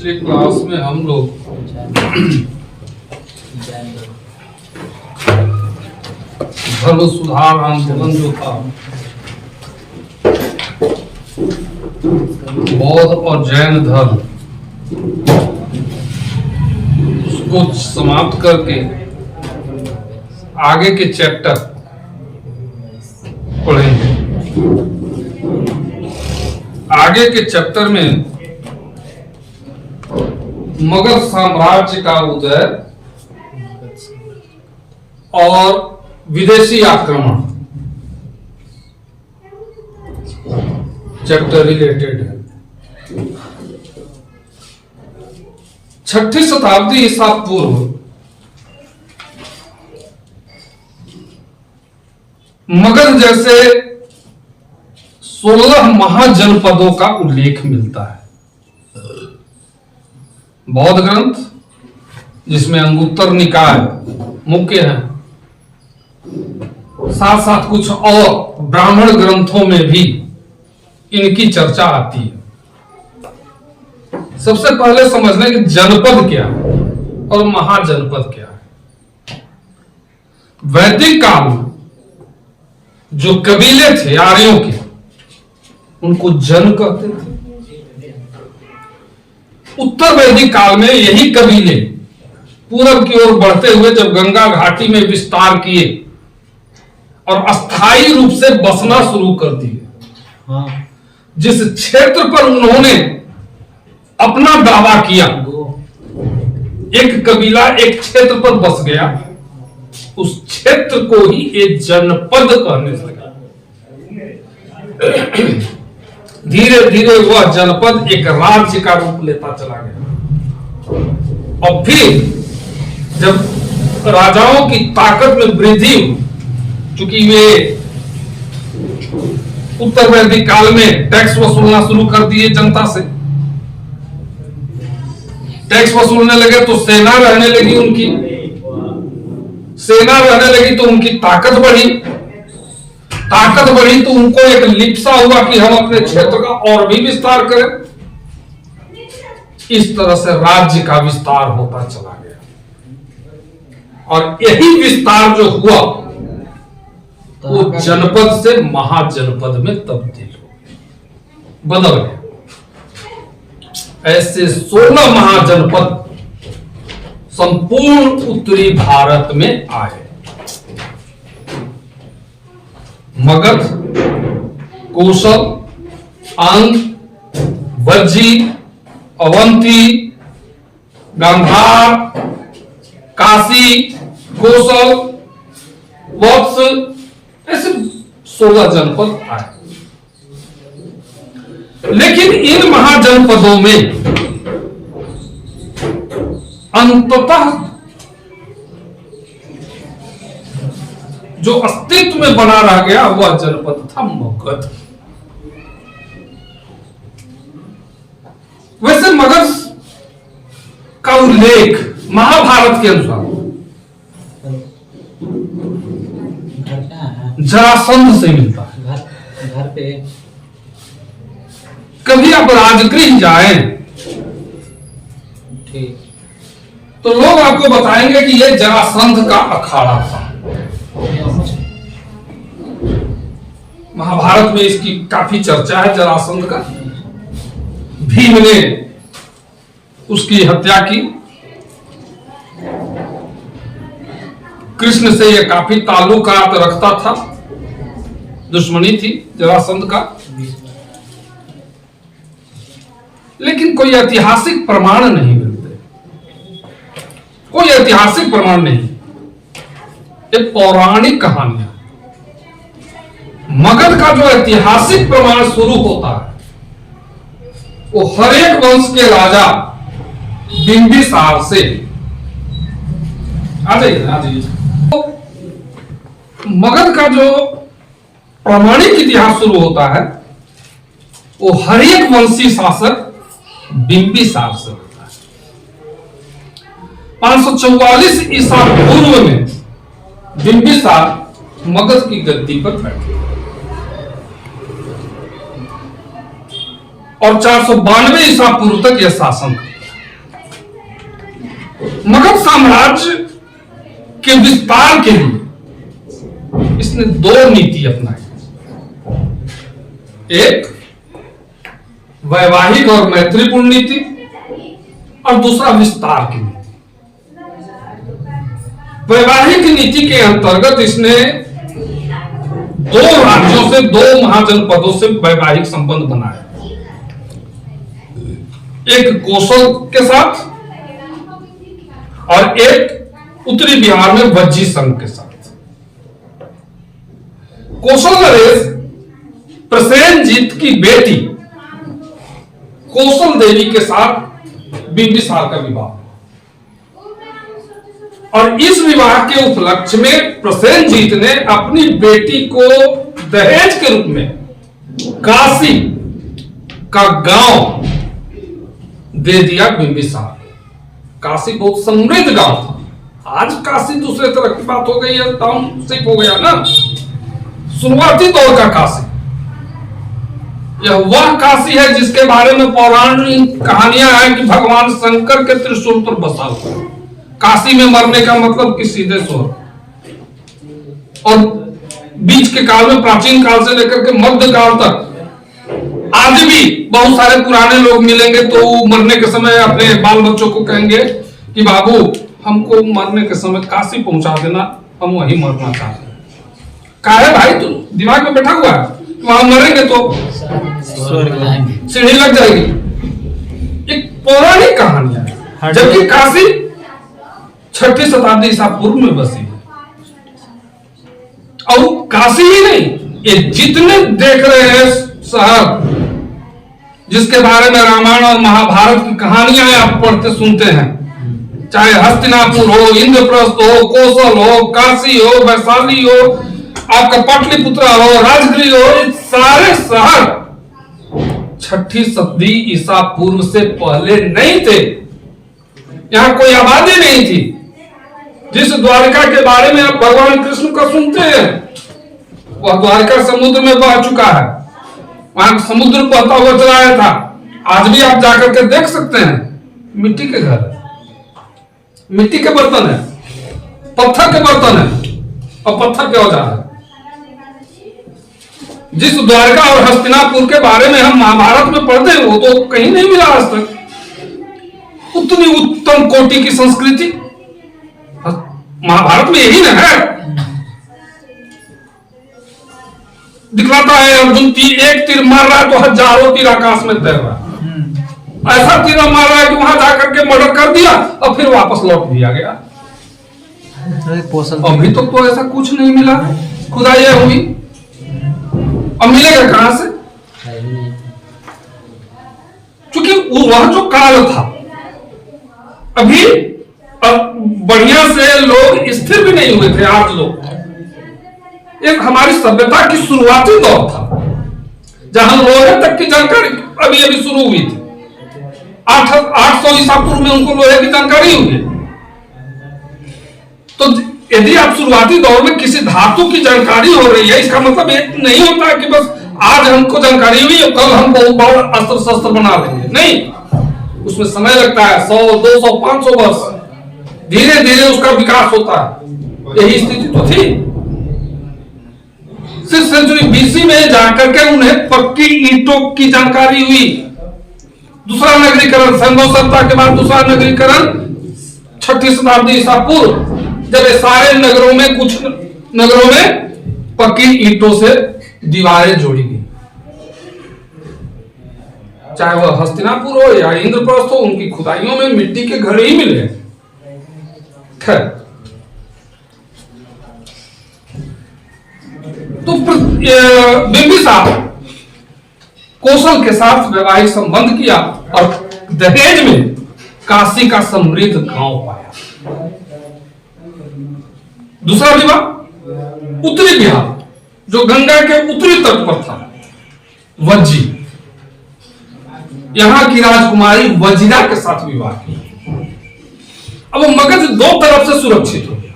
पिछले क्लास में हम लोग धर्म सुधार आंदोलन जो था बौद्ध और जैन धर्म, उसको समाप्त करके आगे के चैप्टर पढ़ेंगे। आगे के चैप्टर में मगध साम्राज्य का उदय और विदेशी आक्रमण चैप्टर रिलेटेड है। 6ठी शताब्दी ईसा पूर्व मगध जैसे 16 महाजनपदों का उल्लेख मिलता है। बौद्ध ग्रंथ, जिसमें अंगुत्तर निकाय मुख्य है, साथ साथ कुछ और ब्राह्मण ग्रंथों में भी इनकी चर्चा आती है। सबसे पहले समझ लें कि जनपद क्या है और महाजनपद क्या है। वैदिक काल में जो कबीले थे आर्यों के, उनको जन कहते थे। उत्तर वैदिक काल में यही कबीले पूरब की ओर बढ़ते हुए जब गंगा घाटी में विस्तार किए और अस्थायी रूप से बसना शुरू कर दिए, जिस क्षेत्र पर उन्होंने अपना दावा किया, एक कबीला एक क्षेत्र पर बस गया, उस क्षेत्र को ही एक जनपद कहने लगा। धीरे धीरे वह जनपद एक राज्य का रूप लेता चला गया। और फिर जब राजाओं की ताकत में वृद्धि हुई, चूंकि वे उत्तर वैदिक काल में टैक्स वसूलना शुरू कर दिए जनता से, टैक्स वसूलने लगे तो सेना रहने लगी, उनकी सेना रहने लगी तो उनकी ताकत बढ़ी, ताकत बढ़ी तो उनको एक लिप्सा हुआ कि हम अपने क्षेत्र का और भी विस्तार करें। इस तरह से राज्य का विस्तार होता चला गया और यही विस्तार जो हुआ वो जनपद से महाजनपद में तब्दील हो गया, बदल गया। ऐसे 16 महाजनपद संपूर्ण उत्तरी भारत में आए। मगध, कौशल, अंग, वज्जी, अवंती, गांधार, काशी, कौशल, वत्स, ऐसे 16 जनपद आए। लेकिन इन महाजनपदों में अंततः जो अस्तित्व में बना रह गया वह जनपद था मगध। वैसे मगध का उल्लेख महाभारत के अनुसार जरासंध से मिलता है। घर पे कभी आप राजगृह जाएं तो लोग आपको बताएंगे कि यह जरासंध का अखाड़ा था। महाभारत में इसकी काफी चर्चा है जरासंध का। भीम ने उसकी हत्या की। कृष्ण से यह काफी ताल्लुकात रखता था, दुश्मनी थी जरासंध का। लेकिन कोई ऐतिहासिक प्रमाण नहीं मिलते, कोई ऐतिहासिक प्रमाण नहीं। ये पौराणिक कहानियां। मगध का जो ऐतिहासिक प्रमाण शुरू होता है वो हर एक वंश के राजा बिंबिसार से। आ जाइए। तो मगध का जो प्रामाणिक इतिहास शुरू होता है वो हर एक वंशी शासक बिंबिसार से होता है। 544 ईसा पूर्व में बिंबिसार मगध की गद्दी पर बैठे और 492 ईसा पूर्व तक यह शासन करता है। मगध साम्राज्य के विस्तार के लिए इसने दो नीति अपनाई। एक वैवाहिक और मैत्रीपूर्ण नीति और दूसरा विस्तार की नीति। वैवाहिक नीति के अंतर्गत इसने दो राज्यों से, दो महाजनपदों से वैवाहिक संबंध बनाए, एक कोसल के साथ और एक उत्तरी बिहार में वज्जी संघ के साथ। कोसल नरेश प्रसेनजीत की बेटी कौशल देवी के साथ बिंबिसार का विवाह, और इस विवाह के उपलक्ष्य में प्रसेनजीत ने अपनी बेटी को दहेज के रूप में काशी का गांव दे दिया बिंबिसार। काशी बहुत समृद्ध गांव था। आज काशी दूसरे तरह की बात हो गई है, टाउनशिप हो गया ना। शुरुआती दौर का काशी यह वह काशी है जिसके बारे में पौराणिक कहानियां हैं कि भगवान शंकर के त्रिशूल पर बसा हुआ। काशी में मरने का मतलब कि सीधे स्वर्ग। और बीच के काल में, प्राचीन काल से लेकर के मध्य काल तक, आज भी बहुत सारे पुराने लोग मिलेंगे तो मरने के समय अपने बाल बच्चों को कहेंगे कि बाबू हमको मरने के समय काशी पहुंचा देना, हम वहीं मरना चाहते हैं। कहा है भाई, तू दिमाग में बैठा हुआ है, वहां मरेंगे तो सीढ़ी लग जाएगी। एक पौराणिक कहानियां है, जबकि काशी 6वीं शताब्दी ईसा पूर्व में बसी है। और काशी ही नहीं, ये जितने देख रहे हैं शहर जिसके बारे में रामायण और महाभारत की कहानियां आप पढ़ते सुनते हैं, चाहे हस्तिनापुर हो, इंद्रप्रस्थ हो, कौशल हो, काशी हो, वैशाली हो, आपका पाटलिपुत्र हो, राजगृह हो, सारे शहर 6वीं शताब्दी ईसा पूर्व से पहले नहीं थे। यहां कोई आबादी नहीं थी। जिस द्वारिका के बारे में आप भगवान कृष्ण का सुनते हैं, वह द्वारिका समुद्र में बह चुका है। वहां समुद्र बहता हुआ चला था। आज भी आप जाकर के देख सकते हैं, मिट्टी के घर, मिट्टी के बर्तन है, पत्थर के बर्तन है और पत्थर के औजार है। जिस द्वारका और हस्तिनापुर के बारे में हम महाभारत में पढ़ते हैं, वो तो कहीं नहीं मिला आज तक। उतनी उत्तम कोटि की संस्कृति महाभारत में यही ना है। दिखलाता है अर्जुन एक तीर मार रहा है तो हजारों तीर आकाश में तैर रहा है। ऐसा तीर मार रहा है कि वहां जाकर के मर्डर कर दिया और फिर वापस लौट दिया गया। अभी तक तो ऐसा कुछ नहीं मिला, खुदाई हुई। अब मिलेगा कहां से? क्योंकि वह जो काल था, अभी बढ़िया से लोग स्थिर भी नहीं हुए थे। आज लोग, एक हमारी सभ्यता की शुरुआती दौर था जहां लोहे तक की जानकारी अभी अभी शुरू हुई थी। 800 ईसा पूर्व में उनको लोहे की जानकारी हुई। तो यदि आप शुरुआती दौर में किसी धातु की जानकारी हो रही है, इसका मतलब ये नहीं होता कि बस आज हमको जानकारी हुई और कल हम बहुत बड़ा अस्त्र शस्त्र बना लेंगे। नहीं, उसमें समय लगता है, 100, 200, 500 वर्ष। धीरे धीरे उसका विकास होता है। यही स्थिति तो थी। 6th सेंचुरी बीसी में जाकर के उन्हें पक्की ईंटों की जानकारी हुई। दूसरा नगरीकरण, संगम सत्ता के बाद दूसरा नगरीकरण 6वीं शताब्दी ईसा पूर्व, जब ये सारे नगरों में, कुछ नगरों में पक्की ईंटों से दीवारें जोड़ी गई। चाहे वह हस्तिनापुर हो या इंद्रप्रस्थ हो, उनकी खुदाइयों में मिट्टी के घर ही मिले। तो बिंबिसार कौशल के साथ वैवाहिक संबंध किया और दहेज में काशी का समृद्ध गांव पाया। दूसरा विवाह उत्तरी बिहार, जो गंगा के उत्तरी तट पर था, वज्जी। यहां की राजकुमारी वजीरा के साथ विवाह किया। अब मगध दो तरफ से सुरक्षित हो गया,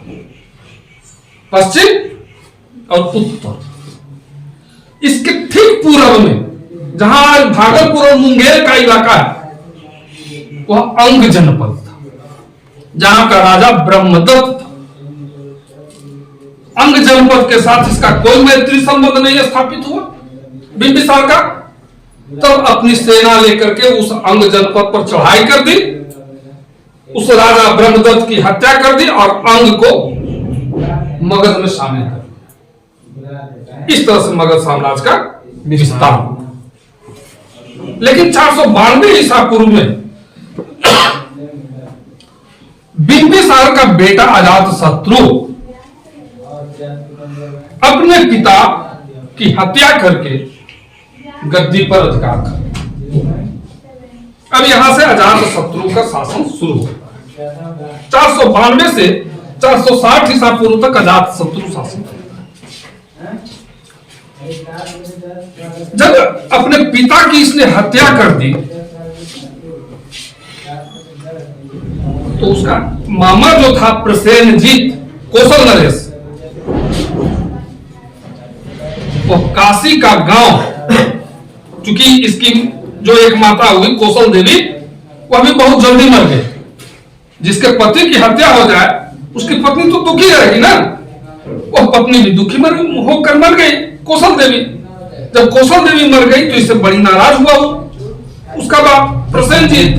पश्चिम और उत्तर। इसके ठीक पूर्व में, जहां आज भागलपुर और मुंगेर का इलाका है, वह अंग जनपद था। जहां का राजा ब्रह्मदत्त था। अंग जनपद के साथ इसका कोई मैत्री संबंध नहीं स्थापित हुआ बिंबिसार का। तब अपनी सेना लेकर के उस अंग जनपद पर चढ़ाई कर दी, उस राजा ब्रह्मदत्त की हत्या कर दी और अंग को मगध में शामिल कर दिया। इस तरह से मगध साम्राज्य का विस्तार। लेकिन 492 ईसा पूर्व में बिंबिसार का बेटा अजातशत्रु अपने पिता की हत्या करके गद्दी पर अधिकार कर। अब यहां से अजातशत्रु का शासन शुरू होता है। 492 से 460 ईसा पूर्व तक अजातशत्रु शासन करता है। जब अपने पिता की इसने हत्या कर दी तो उसका मामा जो था प्रसेनजीत कौशल नरेश, वो काशी का गांव, क्योंकि इसकी जो एक माता हुई कौशल देवी, वह भी बहुत जल्दी मर गई। जिसके पति की हत्या हो जाए उसकी पत्नी तो दुखी रहेगी ना, वह पत्नी भी दुखी होकर मर गई कौशल देवी। जब कौशल देवी मर गई तो इससे बड़ी नाराज हुआ उसका बाप प्रसेनजीत,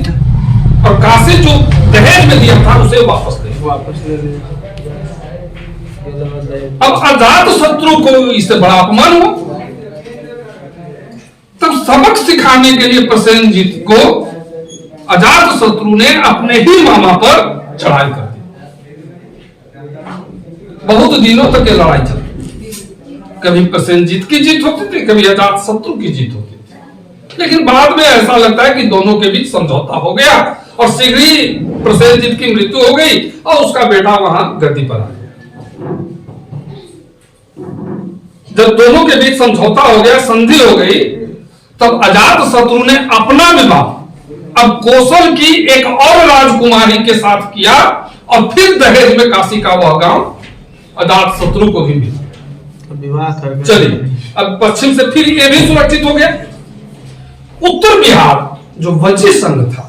और काशी जो दहेज में दिया था उसे वापस ले लिया। अब अजातशत्रु को इससे बड़ा अपमान हुआ। तब सबक सिखाने के लिए प्रसेनजीत को अजातशत्रु ने अपने ही मामा पर चढ़ाई कर दी। बहुत दिनों तक ये लड़ाई चली। कभी प्रसेनजीत की जीत होती थी, कभी अजातशत्रु की जीत होती थी। लेकिन बाद में ऐसा लगता है कि दोनों के बीच समझौता हो गया और शीघ्र ही प्रसेनजीत की मृत्यु हो गई और उसका बेटा वहां गद्दी पर आ गया। जब दोनों के बीच समझौता हो गया, संधि हो गई, तब अजातशत्रु ने अपना विवाह अब कौशल की एक और राजकुमारी के साथ किया और फिर दहेज में काशी का वह गांव अजातशत्रु को भी मिला। विवाह कर चलिए, अब पश्चिम से फिर ये भी सुरक्षित हो गया। उत्तर बिहार जो वज्जी संघ था,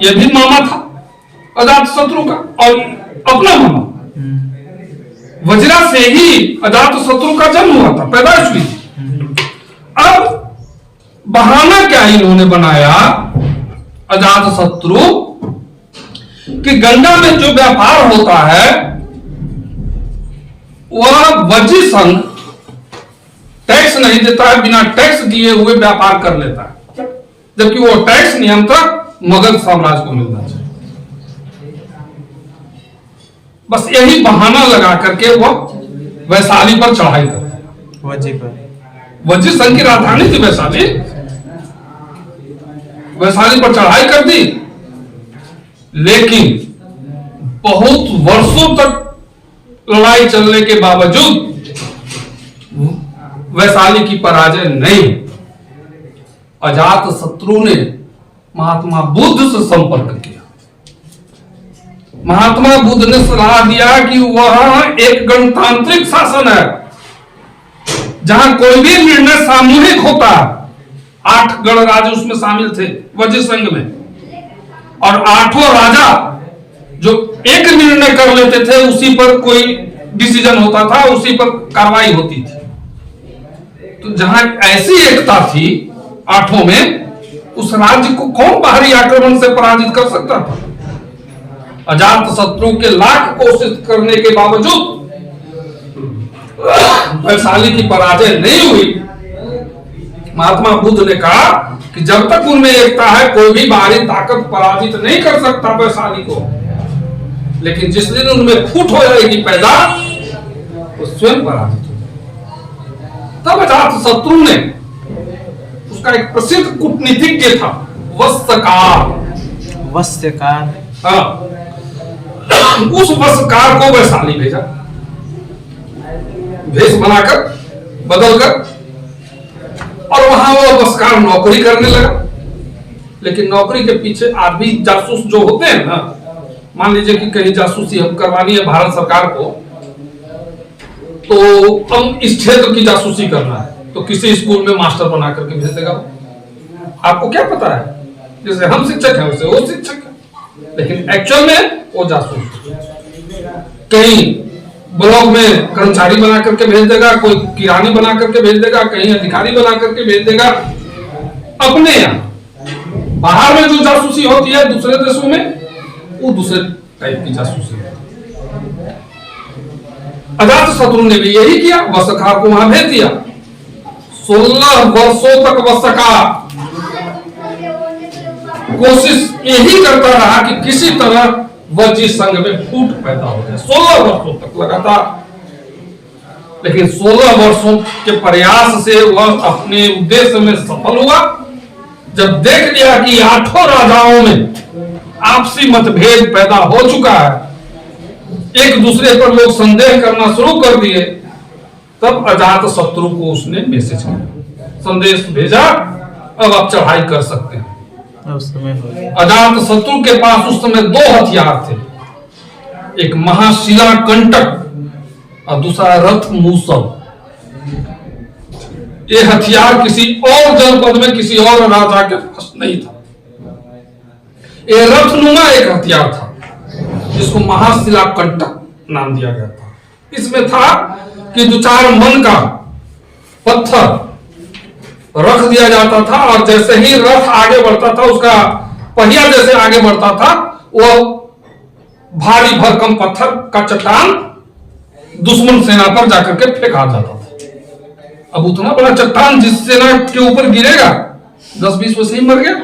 यह भी मामा था अजातशत्रु का और अपना मामा। वज्रा से ही अजातशत्रु का जन्म हुआ था, पैदाइश हुई थी। अब बहाना क्या इन्होंने बनाया अजातशत्रु कि गंगा में जो व्यापार होता है वह वज्जी संघ टैक्स नहीं देता है, बिना टैक्स दिए हुए व्यापार कर लेता है, जबकि वो टैक्स नियंत्रक मगध साम्राज्य को मिलना चाहिए। बस यही बहाना लगा करके वो वैशाली पर चढ़ाई कर दिया। वज्जी पर, वज्जी संघ की राजधानी थी वैशाली। वैशाली पर चढ़ाई कर दी, लेकिन बहुत वर्षों तक लड़ाई चलने के बावजूद वैशाली की पराजय नहीं। अजातशत्रु ने महात्मा बुद्ध से संपर्क किया। महात्मा बुद्ध ने सलाह दिया कि वह एक गणतांत्रिक शासन है जहां कोई भी निर्णय सामूहिक होता है। 8 गणराज्य उसमें शामिल थे वज्जी संघ में, और 8 राजा जो एक निर्णय कर लेते थे, उसी पर कोई डिसीजन होता था, उसी पर कार्रवाई होती थी। तो जहां ऐसी एकता थी 8 में, उस राज्य को कौन बाहरी आक्रमण से पराजित कर सकता था? अजातशत्रु के लाख कोशिश करने के बावजूद वैशाली की पराजय नहीं हुई। महात्मा बुद्ध ने कहा कि जब तक उनमें एकता है, कोई भी बाहरी ताकत पराजित नहीं कर सकता वैशाली को। लेकिन जिस दिन उनमें फूट हो जाएगी पैदा, वो स्वयं पराजित हो जाएगा। तब अजातशत्रु ने, उसका एक प्रसिद्ध कूटनीतिज्ञ था वस्यकार, हाँ, उस वस्यकार को वैशाली भेजा, भेष बनाकर, बदलकर, और वहां वो वस्यकार नौकरी करने लगा। लेकिन नौकरी के पीछे आदमी जासूस जो होते हैं ना, मान लीजिए कि कहीं जासूसी हम करवानी है भारत सरकार को, तो हम इस क्षेत्र की जासूसी करना है, तो किसी स्कूल में मास्टर बना करके भेज देगा। आपको क्या पता है, जैसे हम शिक्षक हैं वैसे वो शिक्षक है, लेकिन एक्चुअल में वो जासूस। कहीं ब्लॉक में कर्मचारी बना करके भेज देगा, कोई किरानी बना करके भेज देगा, कहीं अधिकारी बना करके भेज देगा। अपने यहाँ बाहर में जो जासूसी होती है दूसरे देशों में, वो दूसरे टाइप की जासूसी है। अजातशत्रु ने भी यही किया, वसखा को वहां भेज दिया। 16 वर्षों तक वसखा कोशिश यही करता रहा कि किसी तरह वज्जी संघ में फूट पैदा हो जाए। 16 वर्षों तक लगातार, लेकिन 16 वर्षों के प्रयास से वह अपने उद्देश्य में सफल हुआ। जब देख लिया कि 8 राजाओं में आपसी मतभेद पैदा हो चुका है, एक दूसरे पर लोग संदेह करना शुरू कर दिए, तब अजातशत्रु को उसने मैसेज किया, संदेश भेजा, अब आप चढ़ाई कर सकते हैं। अजातशत्रु के पास उस समय 2 हथियार थे, एक महाशिला कंटक और दूसरा रथ मूसल। ये हथियार किसी और जनपद में किसी और राजा के पास नहीं था। ये रथनुमा एक हथियार था जिसको महाशिला कंटक नाम दिया गया था। इसमें था कि 2-4 मन का पत्थर रख दिया जाता था, और जैसे ही रथ आगे बढ़ता था, उसका पहिया जैसे आगे बढ़ता था, वो भारी भरकम पत्थर का चट्टान दुश्मन सेना पर जाकर के फेंका जाता था। अब उतना बड़ा चट्टान जिस सेना के ऊपर गिरेगा 10-20 वैसे ही मर गया।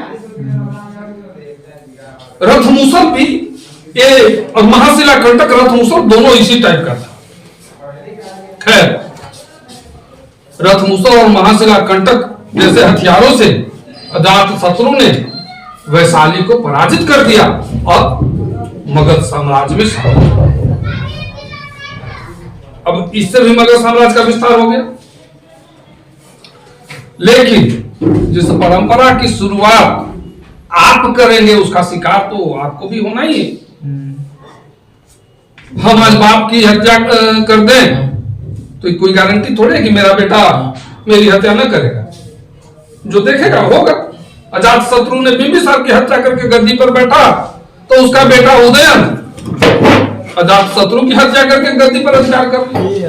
रथ मूसल भी ये, और महाशिला कंटक रथ मूसल दोनों इसी टाइप का था। खैर, रथ मूसल और महाशिला कंटक जैसे हथियारों से अजातशत्रु ने वैशाली को पराजित कर दिया और मगध साम्राज्य में शामिल हो गया। अब इससे भी मगध साम्राज्य का विस्तार हो गया। लेकिन जिस परंपरा की शुरुआत आप करेंगे उसका शिकार तो आपको भी होना ही है। हम आज बाप की हत्या कर दें तो कोई गारंटी थोड़ी है कि मेरा बेटा मेरी हत्या न करेगा। जो देखेगा होगा। अजातशत्रु ने बिंबिसार की हत्या करके गद्दी पर बैठा तो उसका बेटा उदयन अजातशत्रु की हत्या करके गद्दी पर अधिकार कर लिया।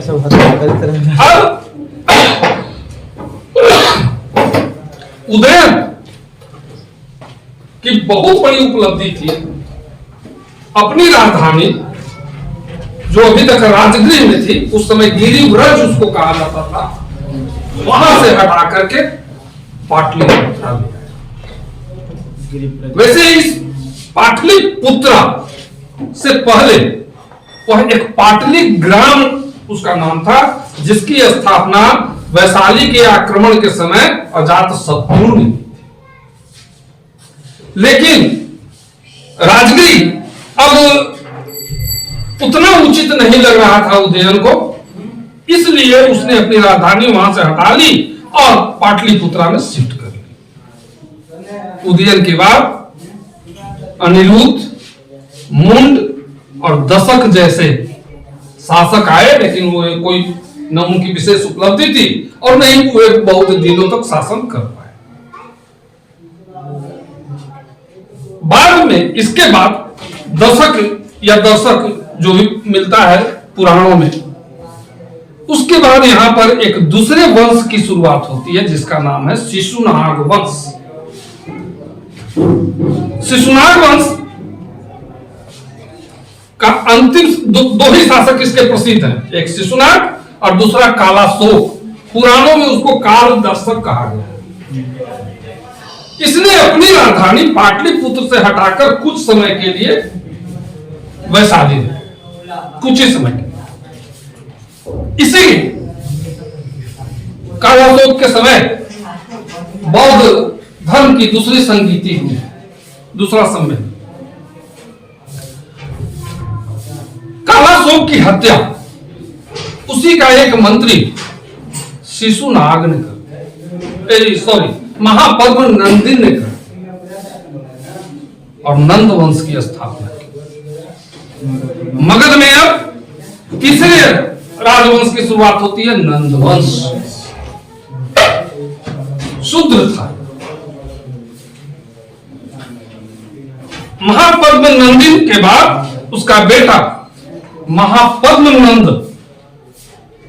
उदयन की बहुत बड़ी उपलब्धि थी, अपनी राजधानी जो अभी तक राजगृह में थी, उस समय गिरिव्रज उसको कहा जाता था, वहां से हटा करके पाटलिपुत्रा में। वैसे इस पाटलिपुत्रा से पहले वह एक पाटली ग्राम उसका नाम था, जिसकी स्थापना वैशाली के आक्रमण के समय अजातशत्रु ने की थी। लेकिन राजगृह अब उतना उचित नहीं लग रहा था उदयन को, इसलिए उसने अपनी राजधानी वहां से हटा ली और पाटलिपुत्रा में शिफ्ट कर ली। उदयन के बाद अनिरुद्ध, मुंड और दशक जैसे शासक आए, लेकिन वो कोई न उनकी विशेष उपलब्धि थी और न ही वो बहुत दिनों तक शासन कर पाए। बाद में इसके बाद दशक या दशक जो भी मिलता है पुराणों में, उसके बाद यहां पर एक दूसरे वंश की शुरुआत होती है जिसका नाम है शिशुनाग वंश। शिशुनाग वंश का अंतिम दो ही शासक इसके प्रसिद्ध हैं, एक शिशुनाग और दूसरा कालाशोक। पुराणों में उसको काल दर्शक कहा गया। इसने अपनी राजधानी पाटलिपुत्र से हटाकर कुछ समय के लिए वैशाली में, कुछ ही समय इसी कालाशोक के समय बौद्ध धर्म की दूसरी संगीति हुई, दूसरा सम्मेलन। कालाशोक की हत्या उसी का एक मंत्री शिशुनाग ने कर, महापर्व नंदिन ने कर और नंद वंश की स्थापना की। मगध में अब तीसरे राजवंश की शुरुआत होती है, नंद वंश। शूद्र था, महापद्म नंदिन के बाद उसका बेटा महापद्म नंद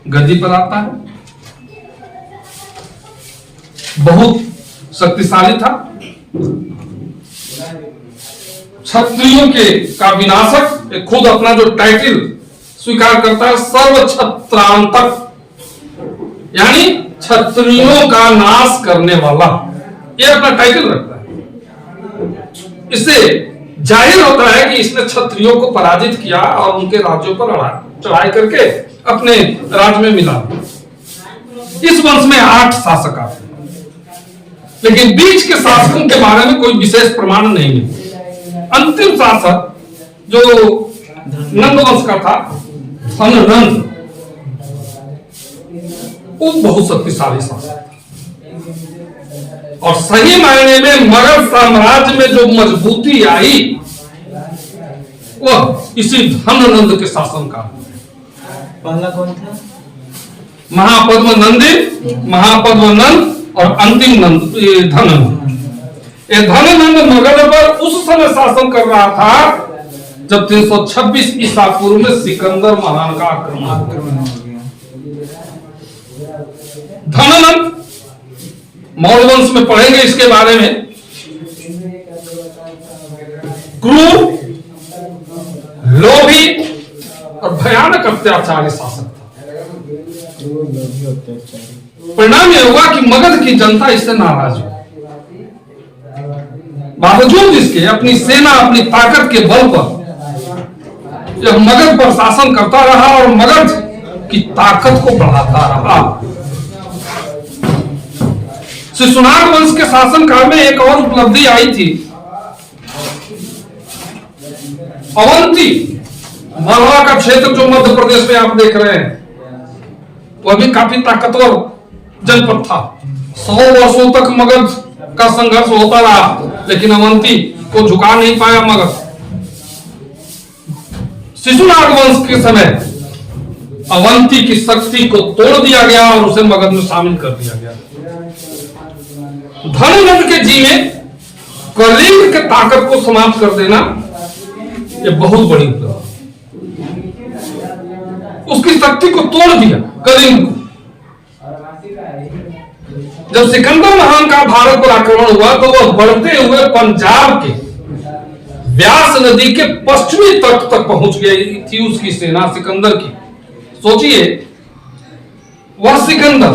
गद्दी पर आता है। बहुत शक्तिशाली था, क्षत्रियों के का विनाशक, खुद अपना जो टाइटल स्वीकार करता है सर्व क्षत्रांतक, यानी क्षत्रियों का नाश करने वाला, ये अपना टाइटल रखता है। इससे जाहिर होता है कि इसने क्षत्रियों को पराजित किया और उनके राज्यों पर चढ़ाई करके अपने राज्य में मिला। इस वंश में 8 शासक आते हैं, लेकिन बीच के शासकों के बारे में कोई विशेष प्रमाण नहीं है। अंतिम शासक जो नंद वंश का था, धननंद, वो बहुत शक्तिशाली शासक था और सही मायने में मगध साम्राज्य में जो मजबूती आई वह इसी धननंद के शासन का। पहला कौन था? महापद्म नंदी, महापद्म नंद और अंतिम नंद धननंद। ये धननंद मगध पर उस समय शासन कर रहा था जब 326 ईसा पूर्व में सिकंदर महान का आक्रमण हो गया। धननंद मौर्य वंश में पढ़ेंगे इसके बारे में, क्रूर, लोभी और भयानक अत्याचारी शासक था। परिणाम यह हुआ कि मगध की जनता इससे नाराज हुई। बावजूद इसके अपनी सेना, अपनी ताकत के बल पर यह मगध पर शासन करता रहा और मगध की ताकत को बढ़ाता रहा। शिशुनाग वंश के शासनकाल में एक और उपलब्धि आई थी। अवंती, मालवा का क्षेत्र जो मध्य प्रदेश में आप देख रहे हैं, वह भी काफी ताकतवर जनपद था। 100 वर्षों तक मगध का संघर्ष होता रहा, लेकिन अवंती को झुका नहीं पाया मगध। शिशुनाग वंश के समय अवंती की शक्ति को तोड़ दिया गया और उसे मगध में शामिल कर दिया गया। धननंद के जी में कलिंग के ताकत को समाप्त कर देना यह बहुत बड़ी उपलब्धि। उसकी शक्ति को तोड़ दिया कलिंग को। जब सिकंदर महान का भारत पर आक्रमण हुआ तो वह बढ़ते हुए पंजाब के व्यास नदी के पश्चिमी तट तक पहुंच गई थी उसकी सेना सिकंदर की। सोचिए, वह सिकंदर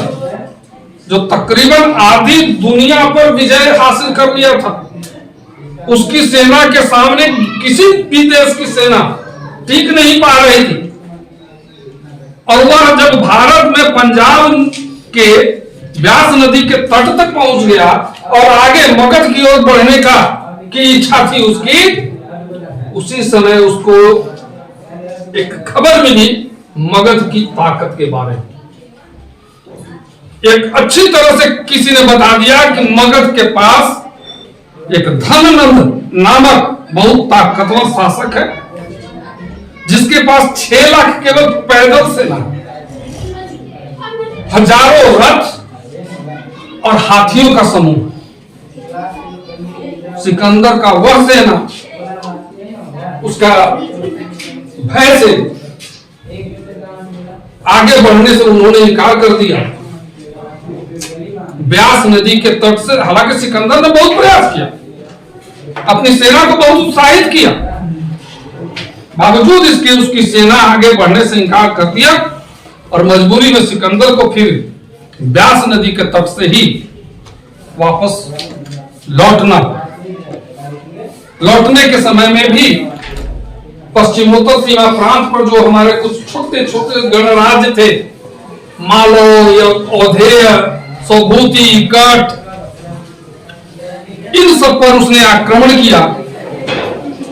जो तकरीबन आधी दुनिया पर विजय हासिल कर लिया था, उसकी सेना के सामने किसी भी देश की सेना टिक नहीं पा रही थी। और वह जब भारत में पंजाब के व्यास नदी के तट तक पहुंच गया और आगे मगध की ओर बढ़ने की इच्छा थी उसकी, उसी समय उसको एक खबर मिली मगध की ताकत के बारे में। एक अच्छी तरह से किसी ने बता दिया कि मगध के पास एक धननंद नामक बहुत ताकतवर शासक है, जिसके पास 6 लाख केवल पैदल सेना, हजारों रथ और हाथियों का समूह। सिकंदर का वह सेना उसका भय से आगे बढ़ने से उन्होंने इनकार कर दिया। व्यास नदी के तट से, हालांकि सिकंदर ने बहुत प्रयास किया, अपनी सेना को बहुत उत्साहित किया, बावजूद इसके उसकी सेना आगे बढ़ने से इनकार कर दिया और मजबूरी में सिकंदर को फिर व्यास नदी के तट से ही वापस लौटने के समय में भी पश्चिमोत्तर सीमा प्रांत पर जो हमारे कुछ छोटे छोटे गणराज्य थे, मालो, औधेय, सौभूति, कट, इन सब पर उसने आक्रमण किया।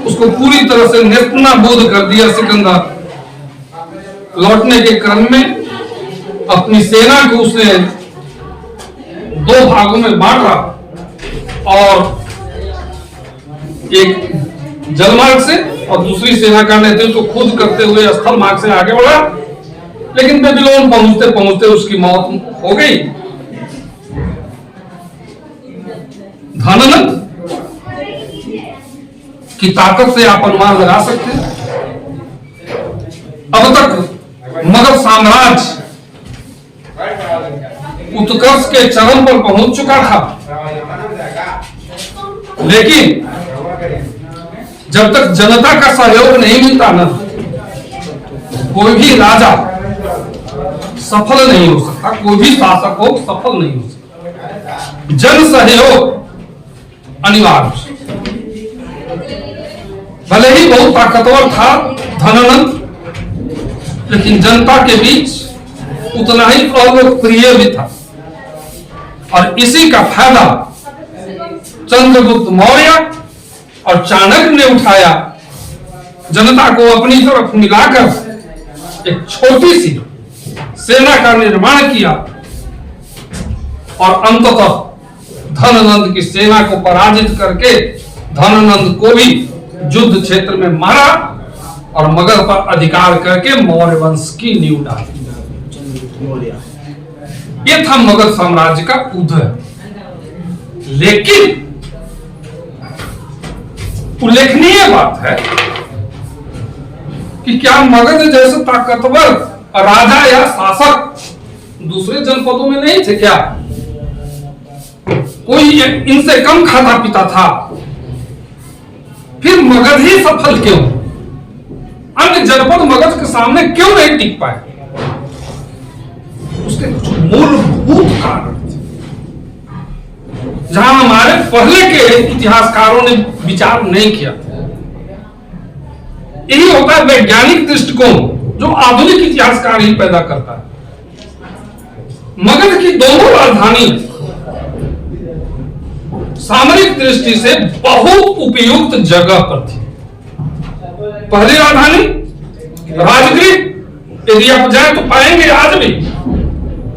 उसको पूरी तरह से नेस्तनाबूद कर दिया सिकंदर। लौटने के क्रम में अपनी सेना को उसने 2 भागों में बांटा और एक जलमार्ग से और दूसरी सेना का नेतृत्व खुद करते हुए स्थल मार्ग से आगे बढ़ा, लेकिन बेबीलोन पहुंचते पहुंचते उसकी मौत हो गई। धननंद की ताकत से आप अनुमान लगा सकते हैं। अब तक मगध साम्राज्य उत्कर्ष के चरम पर पहुंच चुका था, लेकिन जब तक जनता का सहयोग नहीं मिलता ना, कोई भी राजा सफल नहीं हो सकता, कोई भी शासक हो सफल नहीं हो सकता। जन सहयोग अनिवार्य। भले ही बहुत ताकतवर था धनानंद, लेकिन जनता के बीच उतना ही अलोकप्रिय भी था, और इसी का फायदा चंद्रगुप्त मौर्य और चाणक्य ने उठाया। जनता को अपनी तरफ मिलाकर एक छोटी सी सेना का निर्माण किया, और अंततः धनानंद की सेना को पराजित करके धनानंद को भी युद्ध क्षेत्र में मारा और मगध पर अधिकार करके मौर्य वंश की नींव डाली। ये था मगध साम्राज्य का उदय। लेकिन उल्लेखनीय बात है कि क्या मगध जैसे ताकतवर राजा या शासक दूसरे जनपदों में नहीं थे क्या? कोई इनसे कम खाता पीता था? फिर मगध ही सफल क्यों? अन्य जनपद मगध के सामने क्यों नहीं टिक पाए? उसके कुछ मूलभूत कारण थे, जहां हमारे पहले के इतिहासकारों ने विचार नहीं किया। यही होता है वैज्ञानिक दृष्टिकोण, जो आधुनिक इतिहासकार ही पैदा करता है। मगध की दोनों राजधानी सामरिक दृष्टि से बहुत उपयुक्त जगह पर थी। पहली राजधानी राजगृह, यदि आप जाए तो पाएंगे आज भी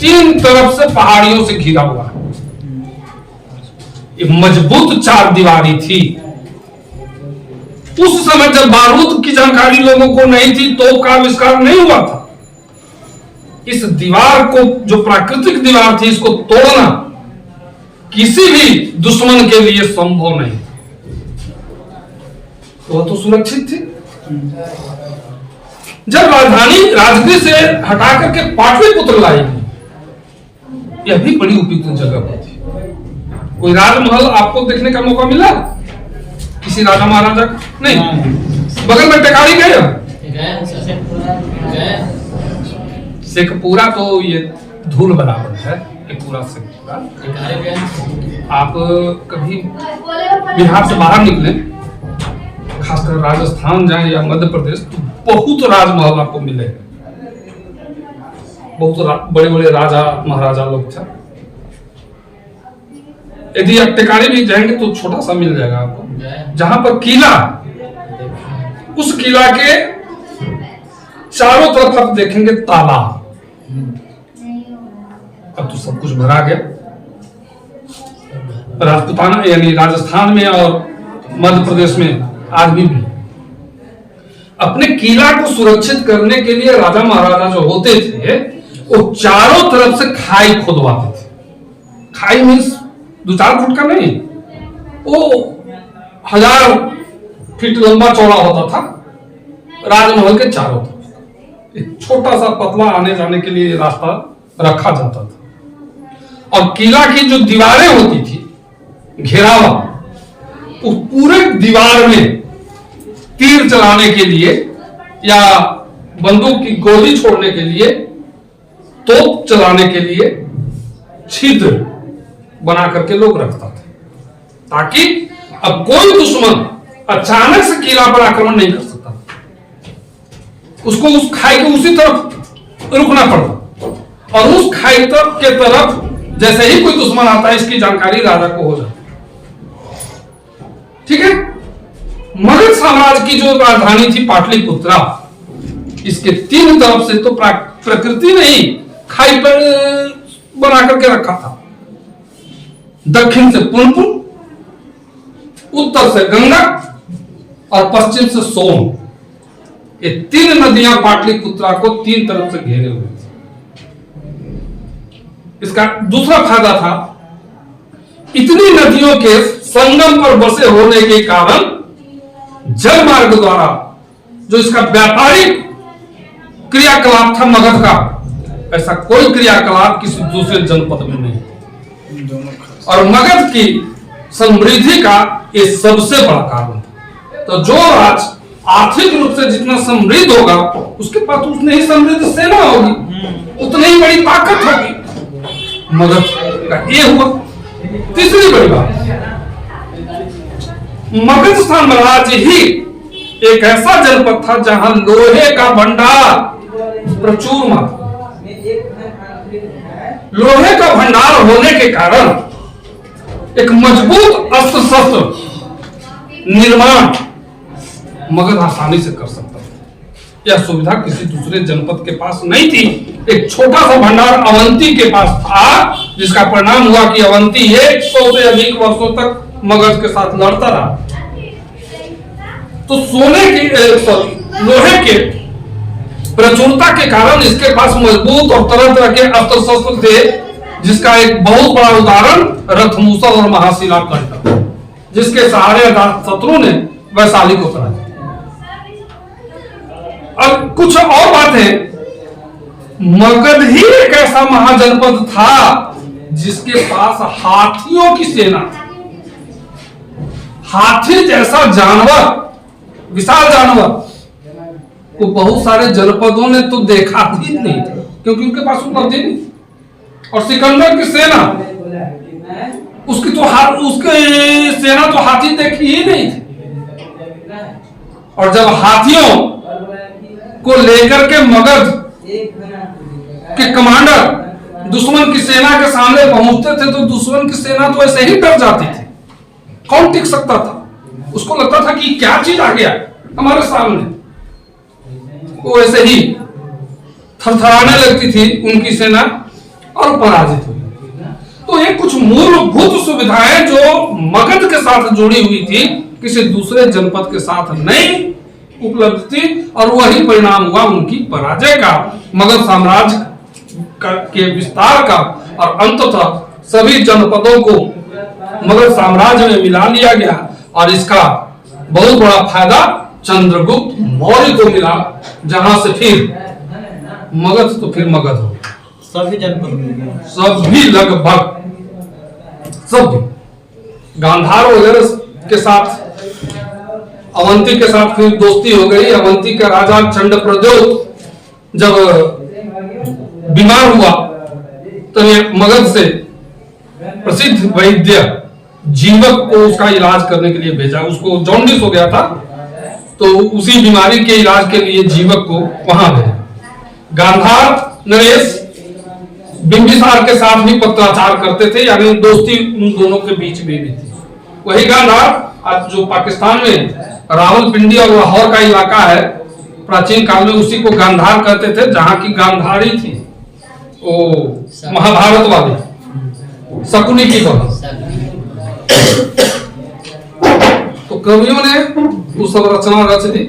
3 तरफ से पहाड़ियों से घिरा हुआ है। एक मजबूत 4 दीवारी थी। उस समय जब बारूद की जानकारी लोगों को नहीं थी, तोप का आविष्कार नहीं हुआ था। इस दीवार को, जो प्राकृतिक दीवार थी, इसको तोड़ना किसी भी दुश्मन के लिए संभव नहीं। वह तो सुरक्षित थी। जब राजधानी राजगृह से हटा करके पाटलिपुत्र लाई, यह भी बड़ी उपयुक्त जगह पर थी। कोई राजमहल आपको देखने का मौका मिला किसी राजा महाराजा? नहीं। बगल में टेकारी गए? शेखपुरा तो ये धूल बराबर है। पूरा शेखपुरा, आप कभी बिहार से बाहर निकले, खासकर राजस्थान जाए या मध्य प्रदेश, तो बहुत राजमहल आपको मिलेगा। बहुत बड़े बड़े राजा महाराजा लोग थे। यदि आप टेकारी भी जाएंगे तो छोटा सा मिल जाएगा आपको, जहां पर किला, उस किला के चारों तरफ आप देखेंगे तालाब। अब तो सब कुछ भरा गया। राजपुताना यानी राजस्थान में और मध्य प्रदेश में आज भी अपने किला को सुरक्षित करने के लिए राजा महाराजा जो होते थे, वो चारों तरफ से खाई खुदवाते थे। खाई मीन्स 2-4 फुट का नहीं, वो 1000 फीट लंबा चौड़ा होता था राजमहल के चारों तरफ। एक छोटा सा पतला आने जाने के लिए रास्ता रखा जाता था, और किला की जो दीवारें होती थी, घेरावा, उस पूरे दीवार में तीर चलाने के लिए या बंदूक की गोली छोड़ने के लिए, तोप चलाने के लिए छिद्र बना करके लोग रखता था, ताकि अब कोई दुश्मन अचानक से किला पर आक्रमण नहीं कर सकता। उसको उस खाई के उसी तरफ रुकना पड़ता, और उस खाई के तरफ जैसे ही कोई दुश्मन आता है, इसकी जानकारी राजा को हो जाती। ठीक है। मगध साम्राज्य की जो राजधानी थी पाटलिपुत्रा, इसके 3 तरफ से तो प्रकृति ने ही खाई पर बना करके रखा था। दक्षिण से पुनपुन, उत्तर से गंगा और पश्चिम से सोन। ये 3 नदियां पाटलिपुत्रा को 3 तरफ से घेरे हुए थे। इसका दूसरा फायदा था, इतनी नदियों के संगम पर बसे होने के कारण जल मार्ग द्वारा जो इसका व्यापारिक क्रियाकलाप था मगध का, ऐसा कोई क्रियाकलाप किसी दूसरे जनपद में नहीं। और मगध की समृद्धि का ये सबसे बड़ा कारण था। तो जो राज आर्थिक रूप से जितना समृद्ध होगा उसके पास उतनी ही समृद्ध सेना होगी, उतनी ही बड़ी ताकत होगी। मगध का ये हुआ। तीसरी बड़ी बात, मगध साम्राज्य ही एक ऐसा जनपद था जहां लोहे का भंडार प्रचुर मात्रा, लोहे का भंडार होने के कारण एक मजबूत अस्त्र शस्त्र निर्माण मगध आसानी से कर सकता था। यह सुविधा किसी दूसरे जनपद के पास नहीं थी। एक छोटा सा भंडार अवंती के पास था, जिसका परिणाम हुआ कि अवंती 100 से अधिक वर्षों तक मगध के साथ लड़ता रहा। तो सोने की लोहे के प्रचुरता के कारण इसके पास मजबूत और तरह तरह के अस्त्र शस्त्र थे, जिसका एक बहुत बड़ा उदाहरण रथमूसल और महाशिला कंठ, जिसके सहारे शत्रु ने वैशाली को पराजित। अब कुछ और बातें, मगध ही एक ऐसा महाजनपद था जिसके पास हाथियों की सेना थी। हाथी जैसा जानवर, विशाल जानवर, वो बहुत सारे जनपदों ने तो देखा ही नहीं था, क्योंकि उनके पास उपलब्धि नहीं। और सिकंदर की सेना, उसकी सेना तो हाथी देखी ही नहीं थी। और जब हाथियों को लेकर के मगध के कमांडर दुश्मन की सेना के सामने पहुंचते थे, तो दुश्मन की सेना तो ऐसे ही डर जाती थी। कौन टिक सकता था? उसको लगता था कि क्या चीज आ गया हमारे सामने। वो ऐसे ही थरथराने लगती थी उनकी सेना और पराजित हुई। तो ये कुछ मूलभूत सुविधाएं जो मगध के साथ जुड़ी हुई थी, किसी दूसरे जनपद के साथ नहीं उपलब्ध थी, और वही परिणाम हुआ उनकी पराजय का, मगध साम्राज्य के विस्तार का, और अंततः सभी जनपदों को मगध साम्राज्य में मिला लिया गया। और इसका बहुत बड़ा फायदा चंद्रगुप्त मौर्य को मिला, जहां से फिर मगध तो फिर मगध हो, सभी जनपद मिल गए, सभी लगभग सब गांधार वगैरह के साथ, अवंती के साथ फिर दोस्ती हो गई। अवंती का राजा चंडप्रद्योत जब बीमार हुआ तो मगध से प्रसिद्ध वैद्य जीवक को उसका इलाज करने के लिए भेजा। उसको जॉन्डिस हो गया था, तो उसी बीमारी के इलाज के लिए जीवक को वहां भेजा। गांधार नरेश बिंबिसार के साथ भी पत्राचार करते थे, यानी दोस्ती उन दोनों के बीच में भी थी। वही गांधार आज जो पाकिस्तान में रावलपिंडी और लाहौर का इलाका है, प्राचीन काल में उसी को गांधार कहते थे, जहां की गांधारी थी वो महाभारत वाली शकुनी की बहन। तो कवियों ने वो सब रचना रच दी।